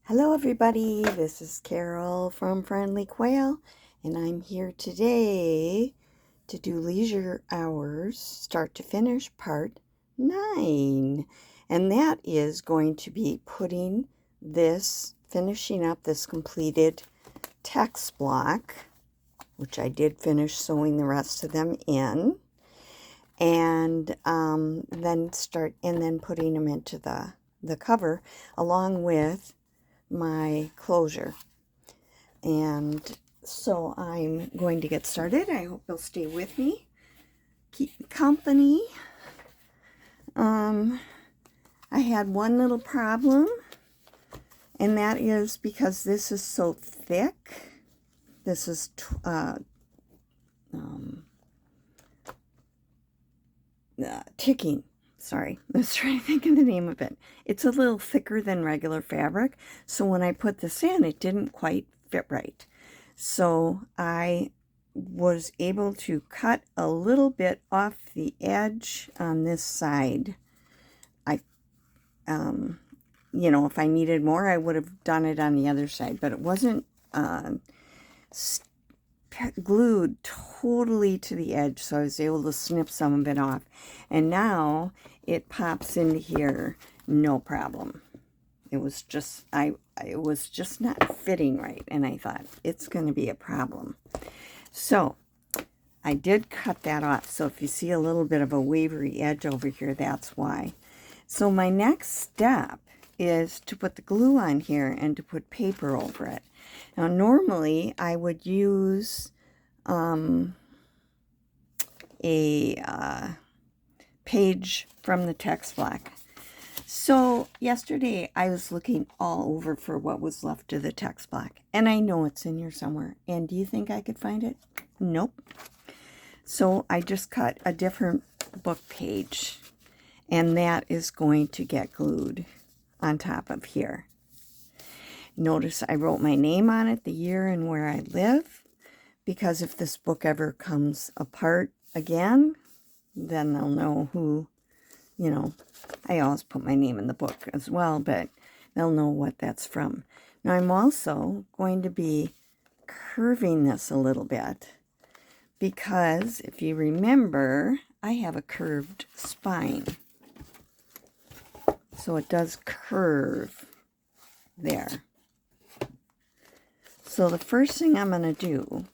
Hello everybody, this is Carol from Friendly Quail, and I'm here today to do Leisure Hours, start to finish, part 9. And that is going to be finishing up this completed text block, which I did finish sewing the rest of them in, and then putting them into the cover along with my closure. And so I'm going to get started. I hope you'll stay with me, keep me company. I had one little problem, and that is because this is so thick. This is ticking. Sorry, let's try to think of the name of it. It's a little thicker than regular fabric, so when I put this in, it didn't quite fit right. So I was able to cut a little bit off the edge on this side. If I needed more, I would have done it on the other side, but it wasn't glued totally to the edge, so I was able to snip some of it off. And now it pops into here, no problem. It was just, it was just not fitting right, and I thought, it's going to be a problem. So I did cut that off, so if you see a little bit of a wavery edge over here, that's why. So my next step is to put the glue on here and to put paper over it. Now normally I would use a page from the text block. So yesterday I was looking all over for what was left of the text block, and I know it's in here somewhere. And do you think I could find it? Nope. So I just cut a different book page, and that is going to get glued on top of here. Notice I wrote my name on it, the year and where I live, because if this book ever comes apart again, then they'll know who, I always put my name in the book as well, but they'll know what that's from. Now I'm also going to be curving this a little bit, because if you remember, I have a curved spine. So it does curve there. So the first thing I'm going to do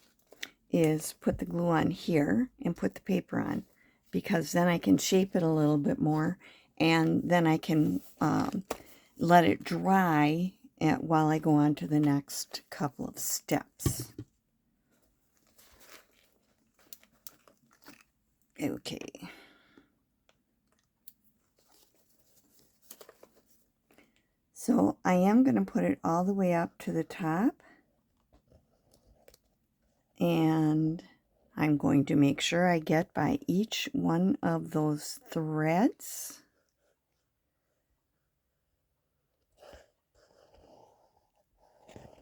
is put the glue on here and put the paper on, because then I can shape it a little bit more, and then I can let it dry while I go on to the next couple of steps. Okay. So I am going to put it all the way up to the top, and I'm going to make sure I get by each one of those threads.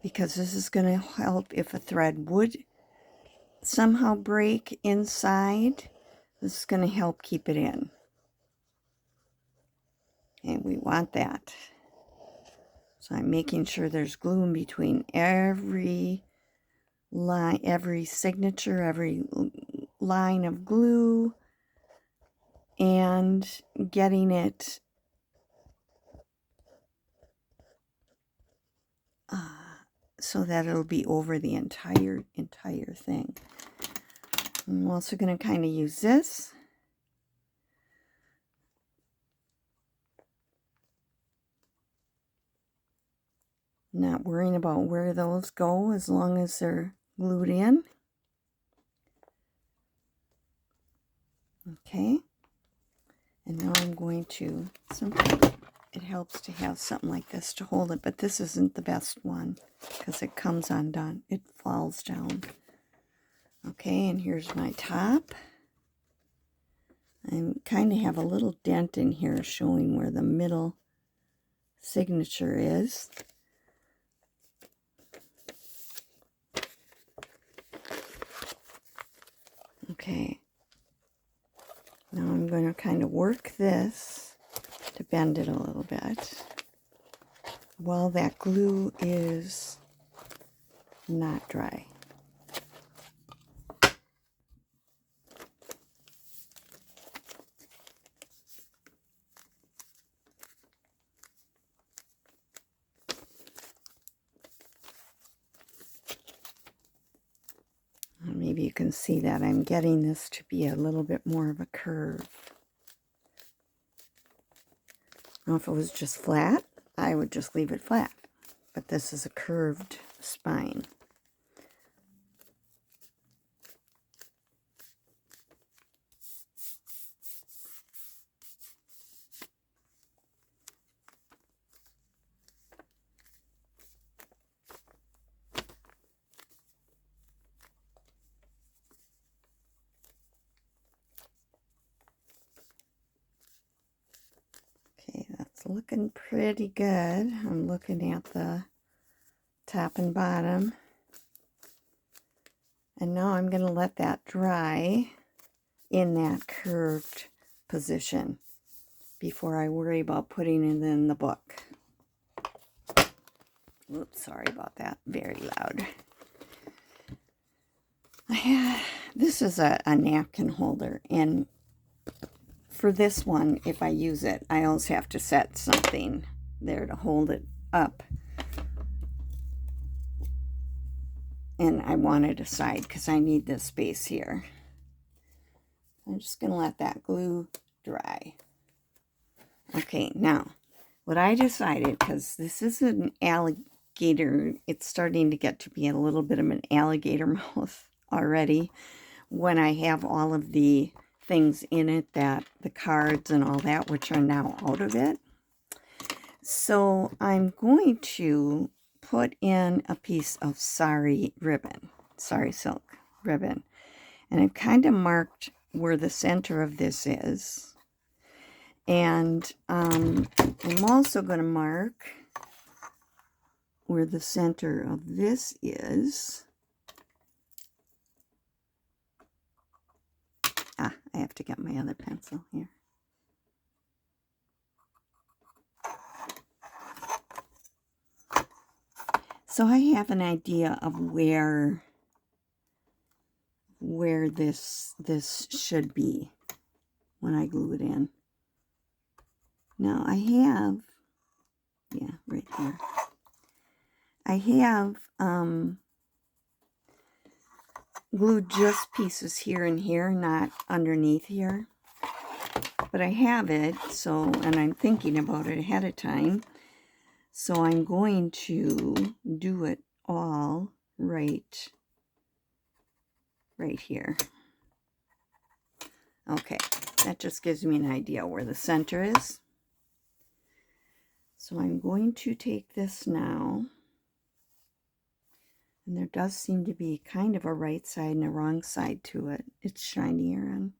Because this is going to help if a thread would somehow break inside. This is going to help keep it in. And we want that. So I'm making sure there's glue in between every line, every signature, every line of glue, and getting it so that it'll be over the entire thing. I'm also going to kind of use this. Not worrying about where those go as long as they're glued in. Okay. And now I'm going to, sometimes it helps to have something like this to hold it, but this isn't the best one because it comes undone. It falls down. Okay, and here's my top. I kind of have a little dent in here showing where the middle signature is. Okay. Now I'm going to kind of work this to bend it a little bit. while that glue is not dry. Maybe you can see that I'm getting this to be a little bit more of a curve. Now, if it was just flat, I would just leave it flat. But this is a curved spine. Okay, that's looking pretty good. I'm looking at the top and bottom. And now I'm going to let that dry in that curved position before I worry about putting it in the book. Oops, sorry about that. Very loud. This is a napkin holder, and for this one, if I use it, I always have to set something there to hold it up. And I want it aside because I need this space here. I'm just going to let that glue dry. Okay, now, what I decided, because this is an alligator, it's starting to get to be a little bit of an alligator mouth already when I have all of the things in it, that the cards and all that, which are now out of it. So I'm going to put in a piece of sari silk ribbon, and I've kind of marked where the center of this is, and I'm also going to mark where the center of this is. I have to get my other pencil here. So I have an idea of where this should be when I glue it in. Now I have, yeah, right there. I have glued just pieces here and here, not underneath here. But I have it, so, and I'm thinking about it ahead of time. So I'm going to do it all right here. Okay, that just gives me an idea where the center is. So I'm going to take this now, and there does seem to be kind of a right side and a wrong side to it. It's shinier on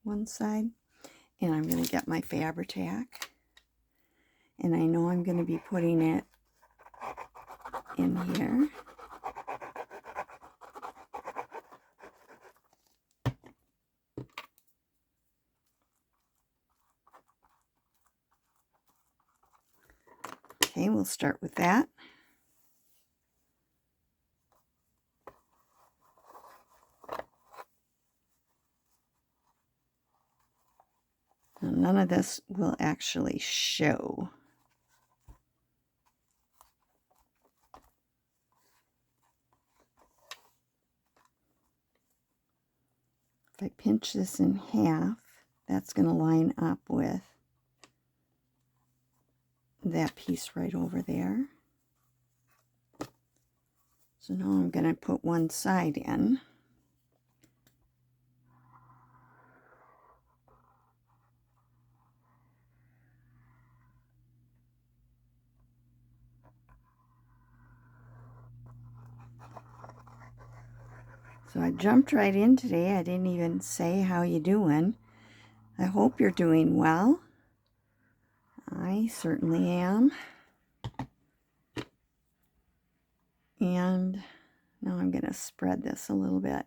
one side. And I'm going to get my Fabri-Tac, and I know I'm going to be putting it in here. Okay, we'll start with that. Now, none of this will actually show. If I pinch this in half, that's going to line up with that piece right over there. So now I'm going to put one side in. So I jumped right in today. I didn't even say how you doing. I hope you're doing well. I certainly am. And now I'm going to spread this a little bit.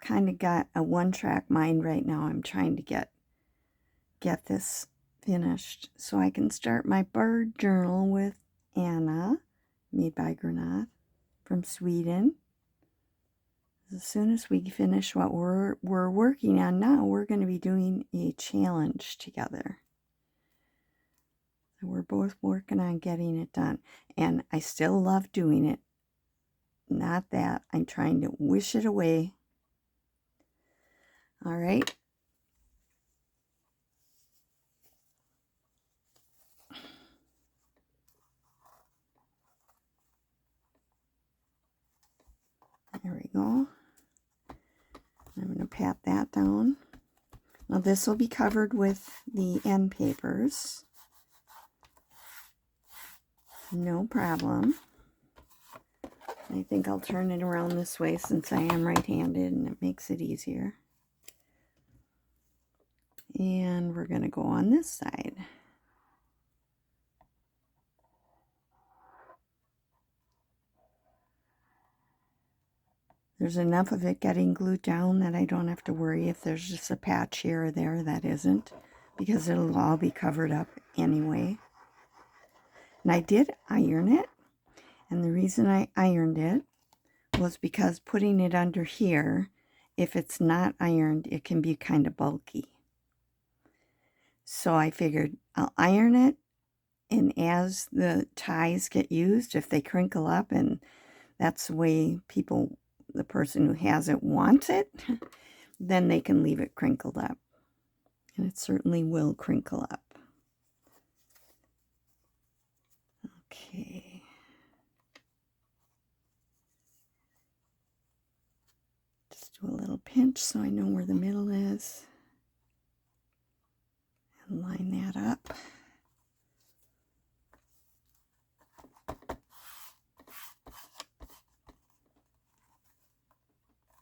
Kind of got a one-track mind right now. I'm trying to get this finished so I can start my bird journal with Anna, made by Granat from Sweden. As soon as we finish what we're working on now, we're going to be doing a challenge together. So we're both working on getting it done. And I still love doing it. Not that I'm trying to wish it away. All right. There we go. I'm going to pat that down. Now this will be covered with the end papers. No problem. I think I'll turn it around this way since I am right-handed and it makes it easier. And we're going to go on this side. There's enough of it getting glued down that I don't have to worry if there's just a patch here or there that isn't, because it'll all be covered up anyway. And I did iron it, and the reason I ironed it was because putting it under here, if it's not ironed, it can be kind of bulky. So I figured I'll iron it, and as the ties get used, if they crinkle up, and that's the way the person who has it wants it, then they can leave it crinkled up. And it certainly will crinkle up. Okay. Just do a little pinch so I know where the middle is. And line that up.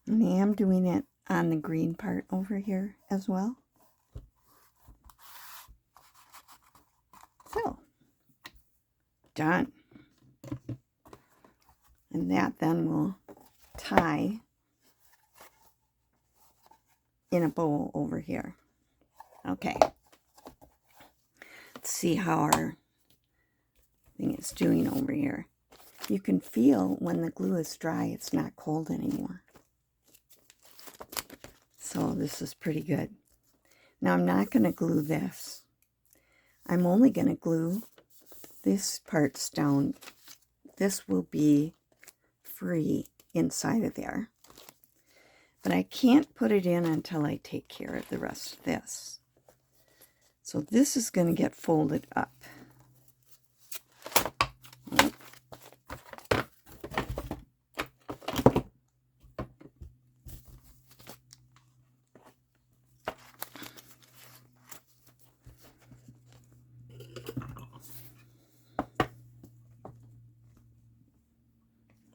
And I am doing it on the green part over here as well. So, done. And that then will tie in a bow over here. Okay. Let's see how our thing is doing over here. You can feel when the glue is dry, it's not cold anymore. So this is pretty good. Now I'm not going to glue this. I'm only going to glue this parts down. This will be free inside of there. But I can't put it in until I take care of the rest of this. So this is going to get folded up.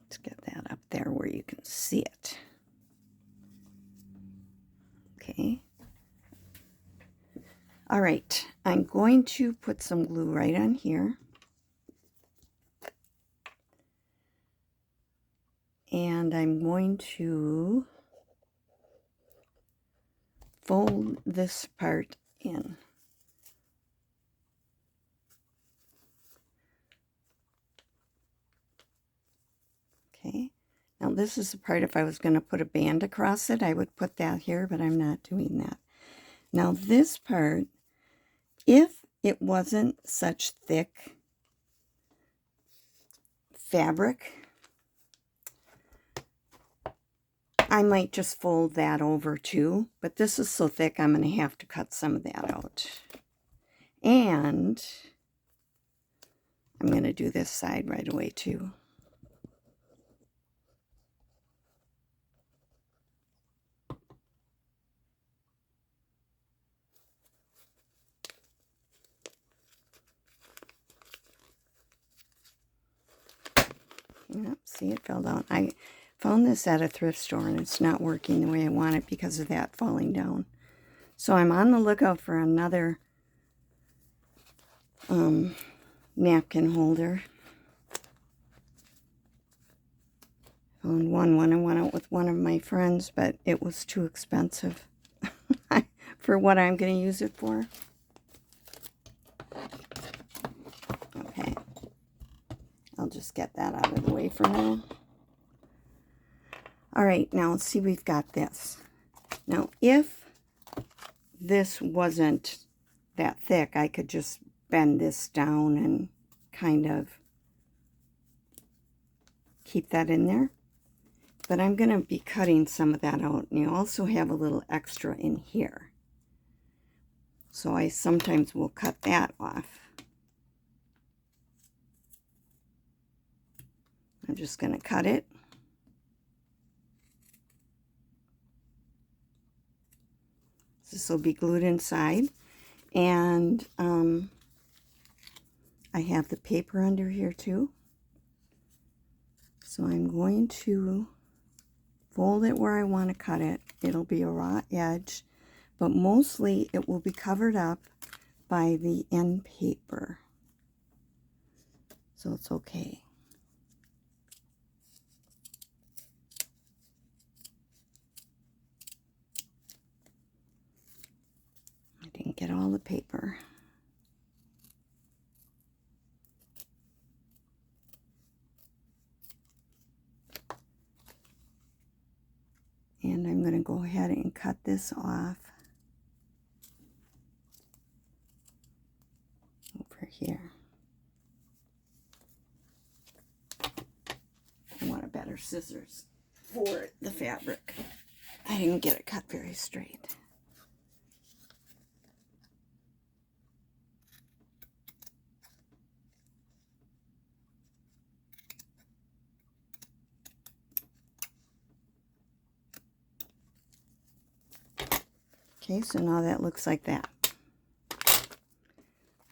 Let's get that up there where you can see it. Okay. All right, I'm going to put some glue right on here. And I'm going to fold this part in. Okay, now this is the part, if I was going to put a band across it, I would put that here, but I'm not doing that. Now this part, if it wasn't such thick fabric, I might just fold that over too, but this is so thick I'm going to have to cut some of that out. And I'm going to do this side right away too. Yep, see, it fell down. I found this at a thrift store and it's not working the way I want it because of that falling down. So I'm on the lookout for another napkin holder. Found one when I went out with one of my friends, but it was too expensive for what I'm going to use it for. Okay. I'll just get that out of the way for now. All right, now let's see, we've got this. Now, if this wasn't that thick, I could just bend this down and kind of keep that in there. But I'm going to be cutting some of that out. And you also have a little extra in here. So I sometimes will cut that off. I'm just going to cut it. This will be glued inside. And I have the paper under here too. So I'm going to fold it where I want to cut it. It'll be a raw edge, but mostly it will be covered up by the end paper. So it's okay. I didn't get all the paper. And I'm going to go ahead and cut this off over here. I want a better scissors for the fabric. I didn't get it cut very straight. Okay, so now that looks like that.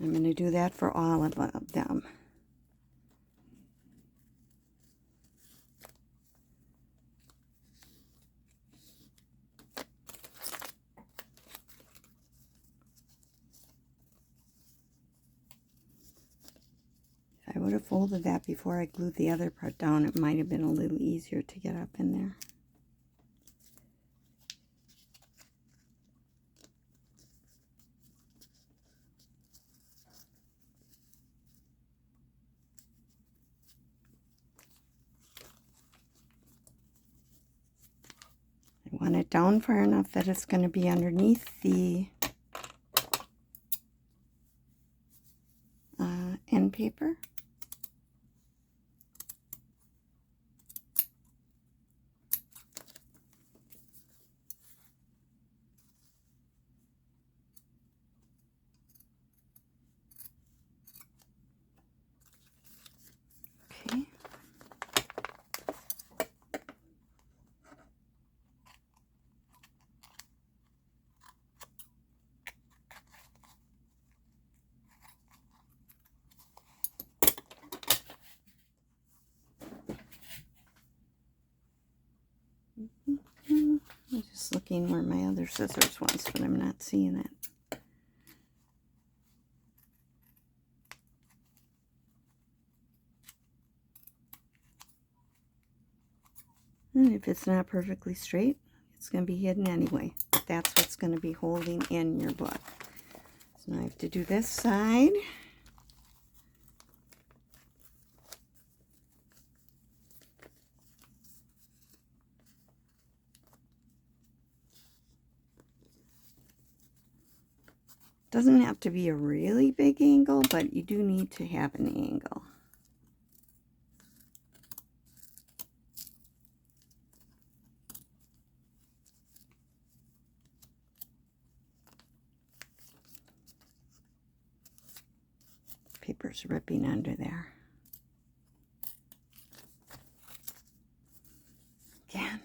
I'm going to do that for all of them. If I would have folded that before I glued the other part down, it might have been a little easier to get up in there. I want it down far enough that it's going to be underneath the end paper. Okay. I'm just looking where my other scissors was, but I'm not seeing it. And if it's not perfectly straight, it's going to be hidden anyway. That's what's going to be holding in your book. So now I have to do this side. Doesn't have to be a really big angle, but you do need to have an angle. Paper's ripping under there. Again.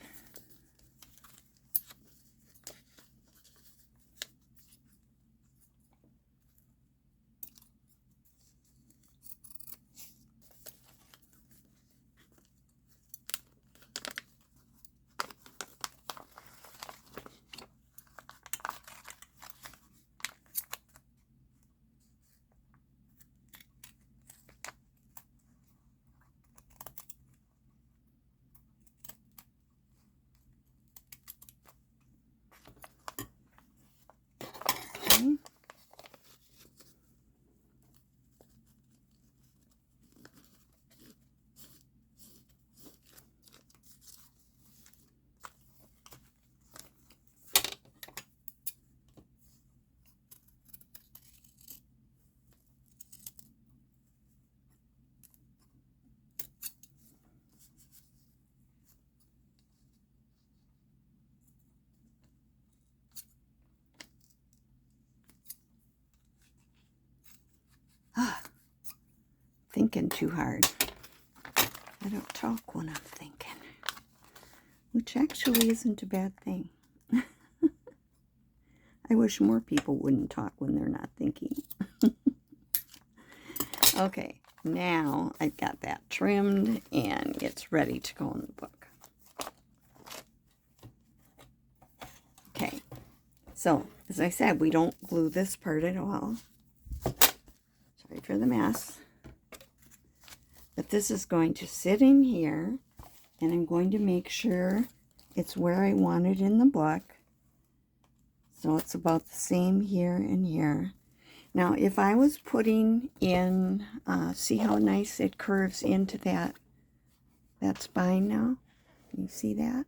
thinking too hard. I don't talk when I'm thinking, which actually isn't a bad thing. I wish more people wouldn't talk when they're not thinking. Okay, now I've got that trimmed and it's ready to go in the book. Okay, so as I said, we don't glue this part at all. Sorry for the mess. But this is going to sit in here, and I'm going to make sure it's where I want it in the book. So it's about the same here and here. Now, if I was putting in, see how nice it curves into that spine now? Can you see that?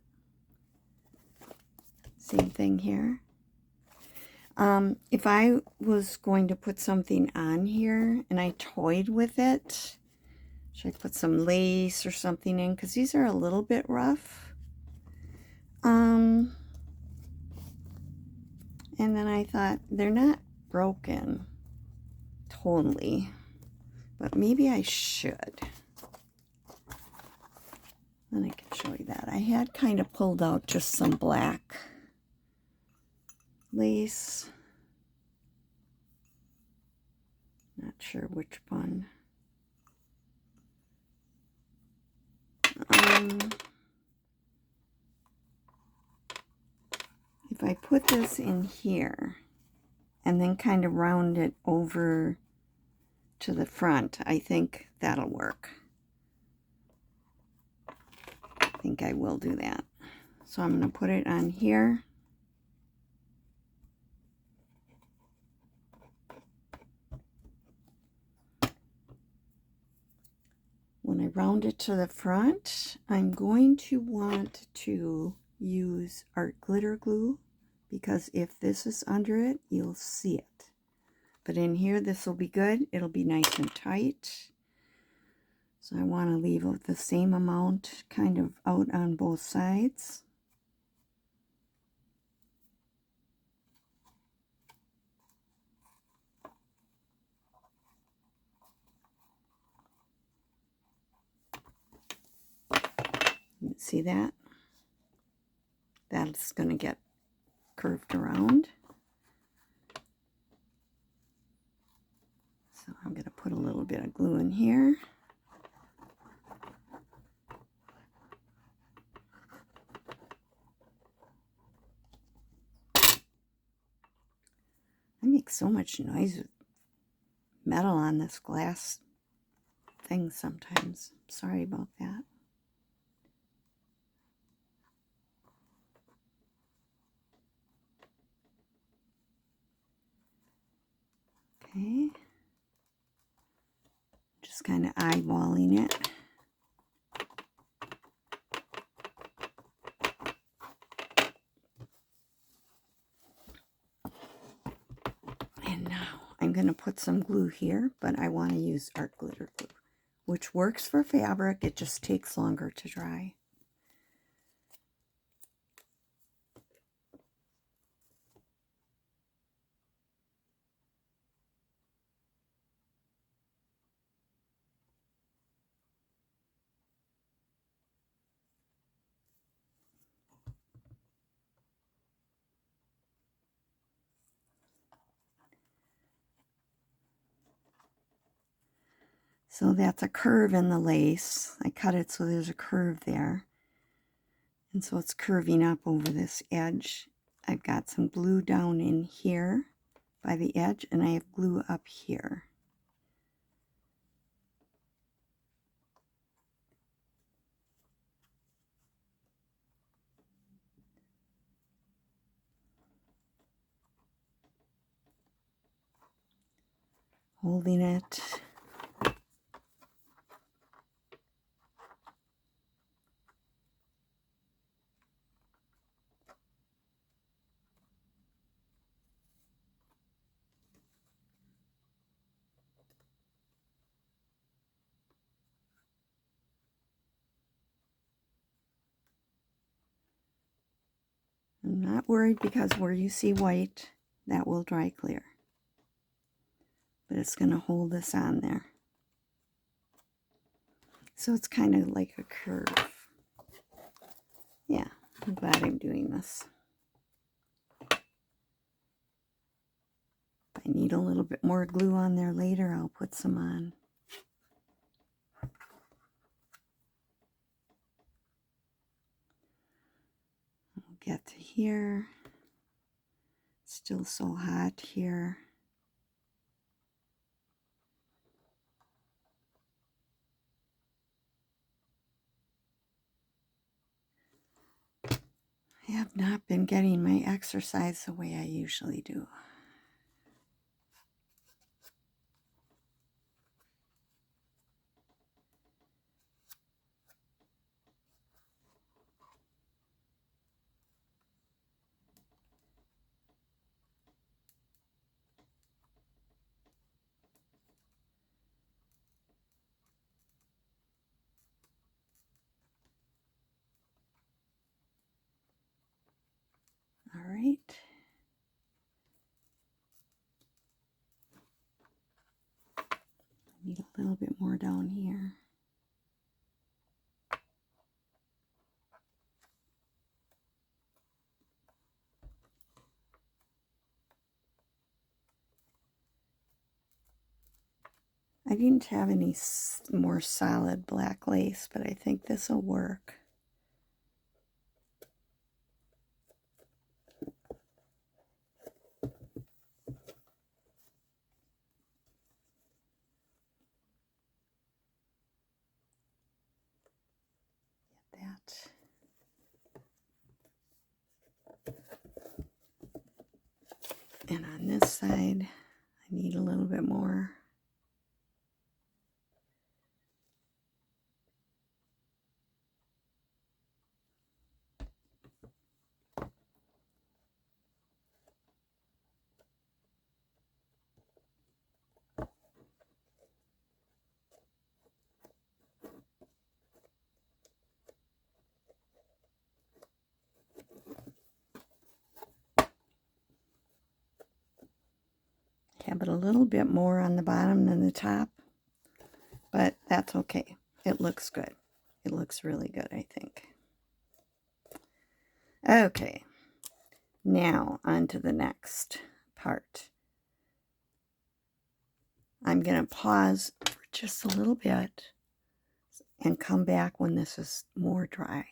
Same thing here. If I was going to put something on here and I toyed with it, should I put some lace or something in? Because these are a little bit rough. And then I thought, they're not broken totally, but maybe I should. Then I can show you that. I had kind of pulled out just some black lace. Not sure which one. If I put this in here and then kind of round it over to the front, I think that'll work. I think I will do that. So I'm going to put it on here. When I round it to the front, I'm going to want to use art glitter glue, because if this is under it, you'll see it. But in here, this will be good. It'll be nice and tight. So I want to leave the same amount kind of out on both sides. See that? That's going to get curved around. So I'm going to put a little bit of glue in here. I make so much noise with metal on this glass thing sometimes. Sorry about that. Okay. Just kind of eyeballing it. And now I'm going to put some glue here, but I want to use art glitter glue, which works for fabric. It just takes longer to dry. So that's a curve in the lace. I cut it so there's a curve there. And so it's curving up over this edge. I've got some glue down in here by the edge, and I have glue up here. Holding it. I'm not worried, because where you see white, that will dry clear. But it's going to hold this on there. So it's kind of like a curve. Yeah, I'm glad I'm doing this. If I need a little bit more glue on there later, I'll put some on. We'll get to here. It's still so hot here. I have not been getting my exercise the way I usually do. All right. I need a little bit more down here. I didn't have any more solid black lace, but I think this will work. Get that. And on this side, I need a little bit more. Have it a little bit more on the bottom than the top, but that's okay. It looks good. It looks really good, I think. Okay, now on to the next part. I'm going to pause for just a little bit and come back when this is more dry.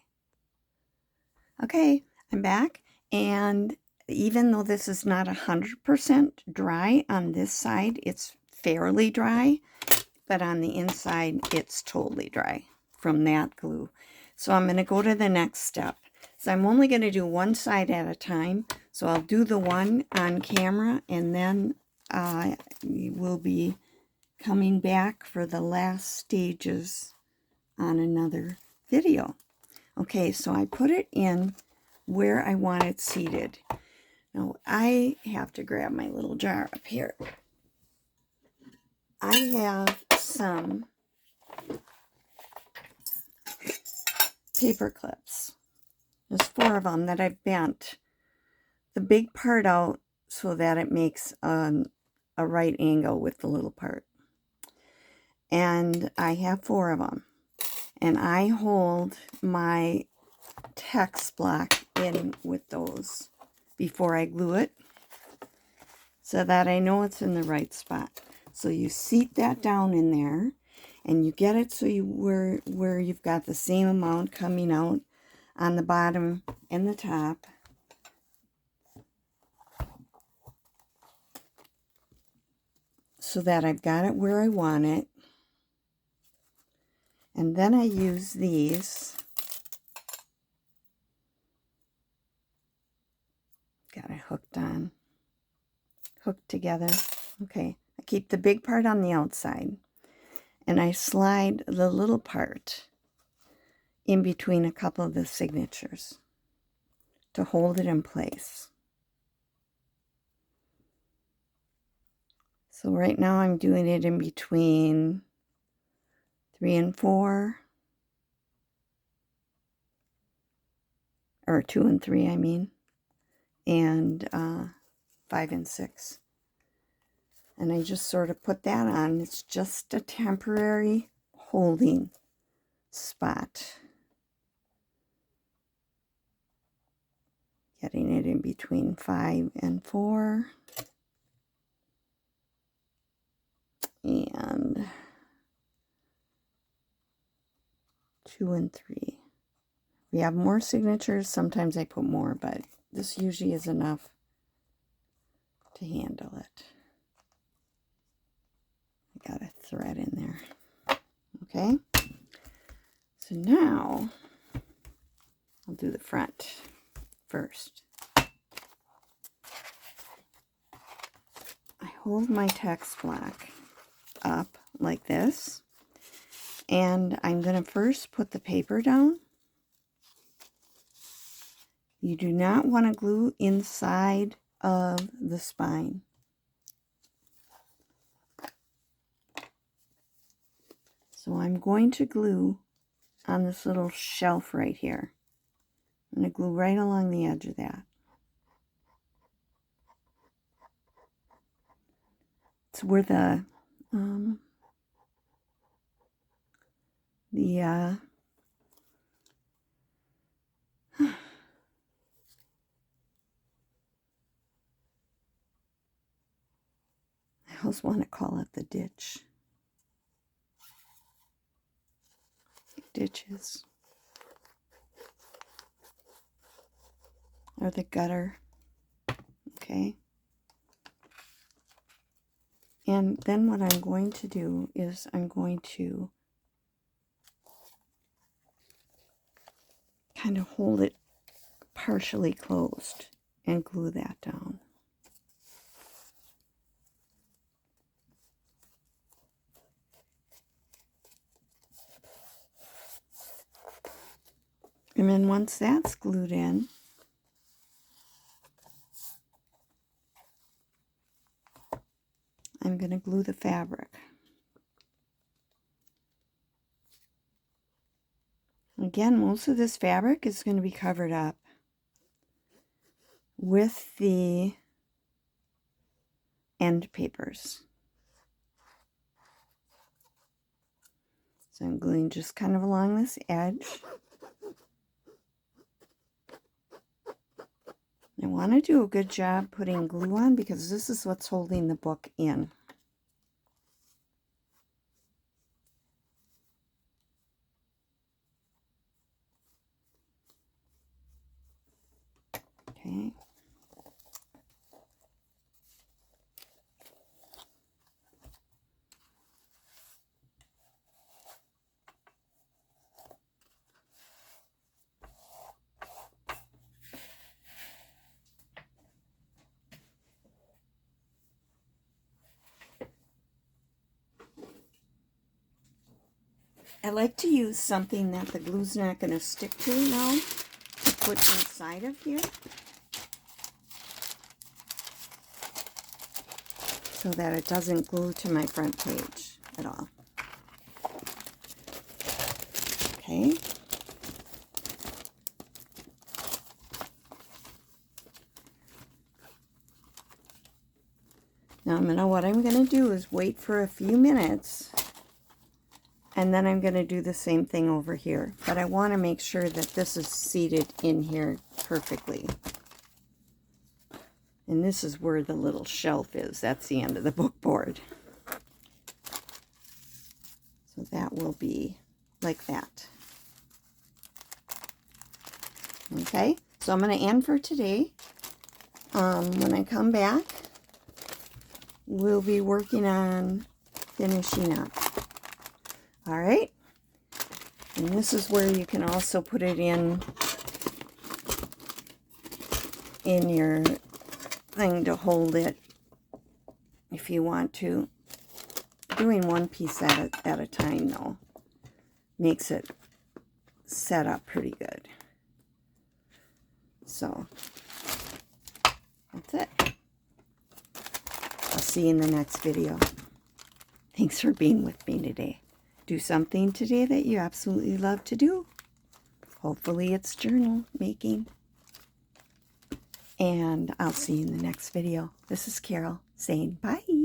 Okay, I'm back, and even though this is not 100% dry on this side, it's fairly dry, but on the inside, it's totally dry from that glue. So I'm going to go to the next step. So I'm only going to do one side at a time. So I'll do the one on camera, and then we'll be coming back for the last stages on another video. Okay, so I put it in where I want it seated. Now I have to grab my little jar up here. I have some paper clips. There's 4 of them that I've bent the big part out so that it makes a right angle with the little part. And I have 4 of them. And I hold my text block in with those before I glue it so that I know it's in the right spot. So you seat that down in there and you get it so you where you've got the same amount coming out on the bottom and the top. So that I've got it where I want it. And then I use these. Got it hooked together. Okay, I keep the big part on the outside, and I slide the little part in between a couple of the signatures to hold it in place. So right now I'm doing it in between 3 and 4, or 2 and 3, I mean, and 5 and 6. And I just sort of put that on. It's just a temporary holding spot. Getting it in between 5 and 4. And 2 and 3. We have more signatures. Sometimes I put more, but this usually is enough to handle it. I got a thread in there. Okay. So now I'll do the front first. I hold my text block up like this, and I'm going to first put the paper down. You do not want to glue inside of the spine. So I'm going to glue on this little shelf right here. I'm going to glue right along the edge of that. It's where the I always want to call it the ditch. Ditches. Or the gutter. Okay. And then what I'm going to do is I'm going to kind of hold it partially closed and glue that down. And then once that's glued in, I'm going to glue the fabric. Again, most of this fabric is going to be covered up with the end papers. So I'm gluing just kind of along this edge. I want to do a good job putting glue on because this is what's holding the book in. Okay. I like to use something that the glue's not going to stick to now to put inside of here, so that it doesn't glue to my front page at all. Okay. Now what I'm going to do is wait for a few minutes, and then I'm going to do the same thing over here. But I want to make sure that this is seated in here perfectly. And this is where the little shelf is. That's the end of the book board. So that will be like that. Okay, so I'm going to end for today. When I come back, we'll be working on finishing up. All right, and this is where you can also put it in your thing to hold it if you want to. Doing one piece at a time though makes it set up pretty good. So that's it. I'll see you in the next video. Thanks for being with me today. Do something today that you absolutely love to do. Hopefully it's journal making. And I'll see you in the next video. This is Carol saying bye.